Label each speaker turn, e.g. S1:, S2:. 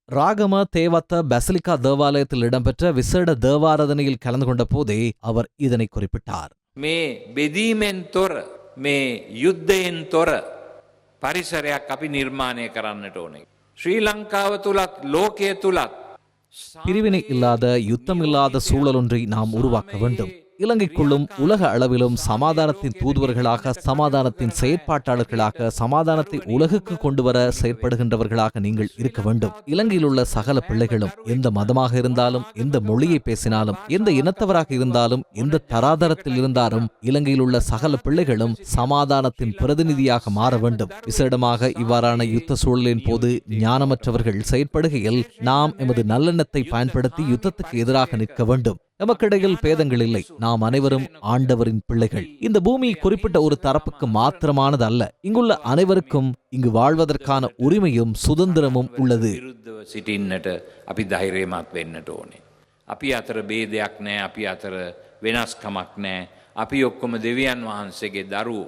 S1: Ragama தேவத்த basilica தேவாலயத்தில் இடம்பெற்ற விசேட தேவாராதனையில் கலந்து கொண்ட போதே அவர் இதனை குறிப்பிட்டார்.
S2: මේ බෙදීමෙන් තොර මේ යුද්ධයෙන් තොර පරිසරයක් අපි නිර්මාණය කරන්නට ඕනේ. ශ්‍රී ලංකාව තුලත් ලෝකයේ තුලත්
S1: பிரிவினை இல்லாத யுத்தம் இல்லாத சூழலொன்றை நாம் உருவாக்க வேண்டும். இலங்கைக்குள்ளும் உலக அளவிலும் சமாதானத்தின் தூதுவர்களாக, சமாதானத்தின் செயற்பாட்டாளர்களாக, சமாதானத்தை உலகுக்கு கொண்டுவர செயற்படுகின்றவர்களாக நீங்கள் இருக்க வேண்டும். இலங்கையில் உள்ள சகல பிள்ளைகளும் எந்த மதமாக இருந்தாலும், எந்த மொழியை பேசினாலும், எந்த இனத்தவராக இருந்தாலும், எந்த தராதரத்தில் இருந்தாலும் இலங்கையில் உள்ள சகல பிள்ளைகளும் சமாதானத்தின் பிரதிநிதியாக மாற வேண்டும். விசேடமாக இவ்வாறான யுத்த சூழலின் போது ஞானமற்றவர்கள் செயற்படுகையில் நாம் எமது நல்லெண்ணத்தை பயன்படுத்தி யுத்தத்துக்கு எதிராக நிற்க வேண்டும். எமக்கிடையில் பேதங்கள் இல்லை. நாம் அனைவரும் ஆண்டவரின் பிள்ளைகள். இந்த பூமி குறிப்பிட்ட ஒரு தரப்புக்கு மாத்திரமானது அல்ல. இங்குள்ள அனைவருக்கும் இங்கு வாழ்வதற்கான உரிமையும் சுதந்திரமும் உள்ளது.
S2: සිටින්නට අපි ධෛර්යමත් වෙන්නට ඕනේ. අපි අතර ભેදයක් නැහැ, අපි අතර වෙනස්කමක් නැහැ. අපි ඔක්කොම දෙවියන් වහන්සේගේ දරුවෝ.